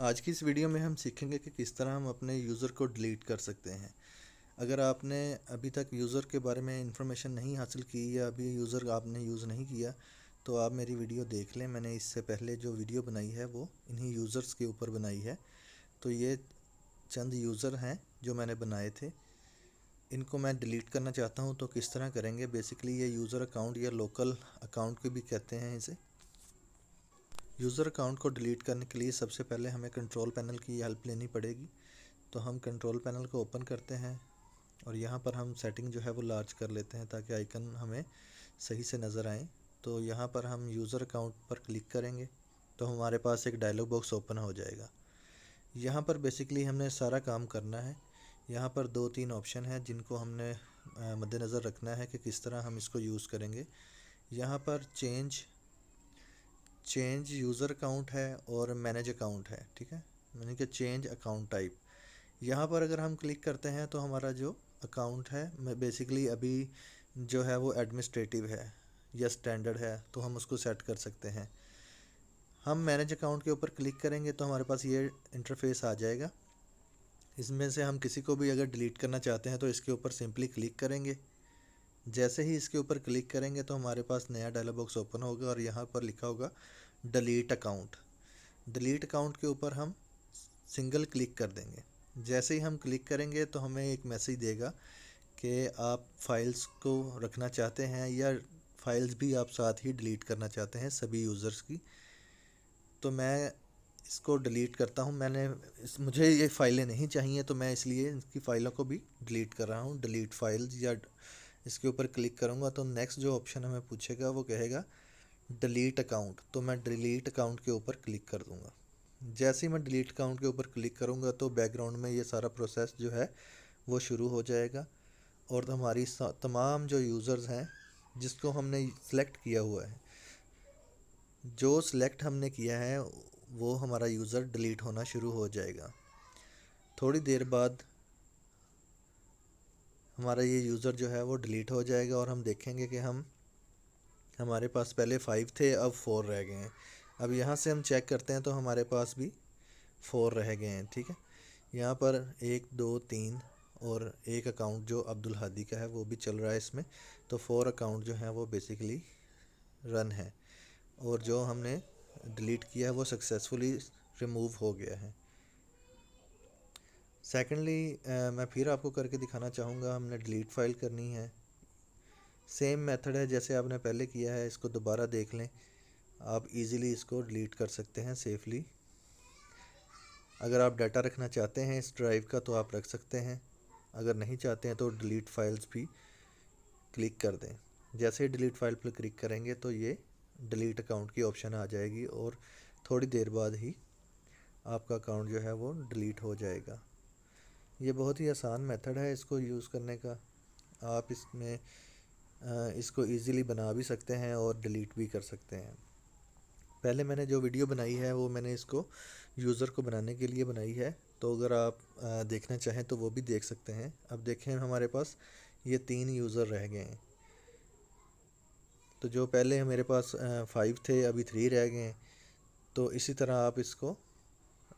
आज की इस वीडियो में हम सीखेंगे कि किस तरह हम अपने यूज़र को डिलीट कर सकते हैं। अगर आपने अभी तक यूज़र के बारे में इन्फॉर्मेशन नहीं हासिल की या अभी यूज़र आपने यूज़ नहीं किया तो आप मेरी वीडियो देख लें। मैंने इससे पहले जो वीडियो बनाई है वो इन्हीं यूज़र्स के ऊपर बनाई है। तो ये चंद यूज़र हैं जो मैंने बनाए थे। इनको मैं डिलीट करना चाहता हूँ तो किस तरह करेंगे। बेसिकली ये यूज़र अकाउंट या लोकल अकाउंट के भी कहते हैं इसे। यूज़र अकाउंट को डिलीट करने के लिए सबसे पहले हमें कंट्रोल पैनल की हेल्प लेनी पड़ेगी। तो हम कंट्रोल पैनल को ओपन करते हैं और यहाँ पर हम सेटिंग जो है वो लार्ज कर लेते हैं ताकि आइकन हमें सही से नज़र आए। तो यहाँ पर हम यूज़र अकाउंट पर क्लिक करेंगे तो हमारे पास एक डायलॉग बॉक्स ओपन हो जाएगा। यहाँ पर बेसिकली हमने सारा काम करना है। यहाँ पर 2-3 ऑप्शन हैं जिनको हमने मद्देनज़र रखना है कि किस तरह हम इसको यूज़ करेंगे। यहाँ पर चेंज यूज़र अकाउंट है और मैनेज अकाउंट है, ठीक है, यानी कि चेंज अकाउंट टाइप। यहाँ पर अगर हम क्लिक करते हैं तो हमारा जो अकाउंट है बेसिकली अभी जो है वो एडमिनिस्ट्रेटिव है या स्टैंडर्ड है, तो हम उसको सेट कर सकते हैं। हम मैनेज अकाउंट के ऊपर क्लिक करेंगे तो हमारे पास ये इंटरफेस आ जाएगा। इसमें से हम किसी को भी अगर डिलीट करना चाहते हैं तो इसके ऊपर सिंपली क्लिक करेंगे। जैसे ही इसके ऊपर क्लिक करेंगे तो हमारे पास नया डायलॉग बॉक्स ओपन होगा और यहाँ पर लिखा होगा डिलीट अकाउंट। डिलीट अकाउंट के ऊपर हम सिंगल क्लिक कर देंगे। जैसे ही हम क्लिक करेंगे तो हमें एक मैसेज देगा कि आप फाइल्स को रखना चाहते हैं या फाइल्स भी आप साथ ही डिलीट करना चाहते हैं सभी यूज़र्स की। तो मैं इसको डिलीट करता हूं। मुझे ये फ़ाइलें नहीं चाहिए तो मैं इसलिए इसकी फ़ाइलों को भी डिलीट कर रहा हूं। डिलीट फाइल्स या इसके ऊपर क्लिक करूंगा तो नेक्स्ट जो ऑप्शन हमें पूछेगा वो कहेगा डिलीट अकाउंट। तो मैं डिलीट अकाउंट के ऊपर क्लिक कर दूंगा। जैसे ही मैं डिलीट अकाउंट के ऊपर क्लिक करूंगा तो बैकग्राउंड में ये सारा प्रोसेस जो है वो शुरू हो जाएगा और हमारी तमाम जो यूज़र्स हैं जिसको हमने सेलेक्ट किया हुआ है, जो सिलेक्ट हमने किया है वो हमारा यूज़र डिलीट होना शुरू हो जाएगा। थोड़ी देर बाद हमारा ये यूज़र जो है वो डिलीट हो जाएगा और हम देखेंगे कि हमारे पास पहले 5 थे, अब 4 रह गए हैं। अब यहाँ से हम चेक करते हैं तो हमारे पास भी 4 रह गए हैं, ठीक है। यहाँ पर 1 2 3 और एक अकाउंट जो अब्दुल हादी का है वो भी चल रहा है इसमें। तो 4 अकाउंट जो हैं वो बेसिकली रन है और जो हमने डिलीट किया है वो सक्सेसफुली रिमूव हो गया है। सेकेंडली मैं फिर आपको करके दिखाना चाहूँगा। हमने डिलीट फाइल करनी है, सेम मेथड है जैसे आपने पहले किया है। इसको दोबारा देख लें, आप इजीली इसको डिलीट कर सकते हैं सेफली। अगर आप डाटा रखना चाहते हैं इस ड्राइव का तो आप रख सकते हैं, अगर नहीं चाहते हैं तो डिलीट फाइल्स भी क्लिक कर दें। जैसे ही डिलीट फाइल पर क्लिक करेंगे तो ये डिलीट अकाउंट की ऑप्शन आ जाएगी और थोड़ी देर बाद ही आपका अकाउंट जो है वो डिलीट हो जाएगा। ये बहुत ही आसान मेथड है इसको यूज़ करने का। आप इसको इजीली बना भी सकते हैं और डिलीट भी कर सकते हैं। पहले मैंने जो वीडियो बनाई है वो मैंने इसको यूज़र को बनाने के लिए बनाई है, तो अगर आप देखना चाहें तो वो भी देख सकते हैं। अब देखें हमारे पास ये 3 यूज़र रह गए हैं। तो जो पहले मेरे पास 5 थे अभी 3 रह गए हैं। तो इसी तरह आप इसको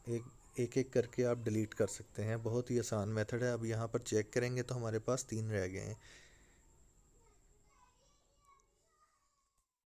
एक एक करके आप डिलीट कर सकते हैं। बहुत ही आसान मेथड है। अब यहाँ पर चेक करेंगे तो हमारे पास 3 रह गए हैं।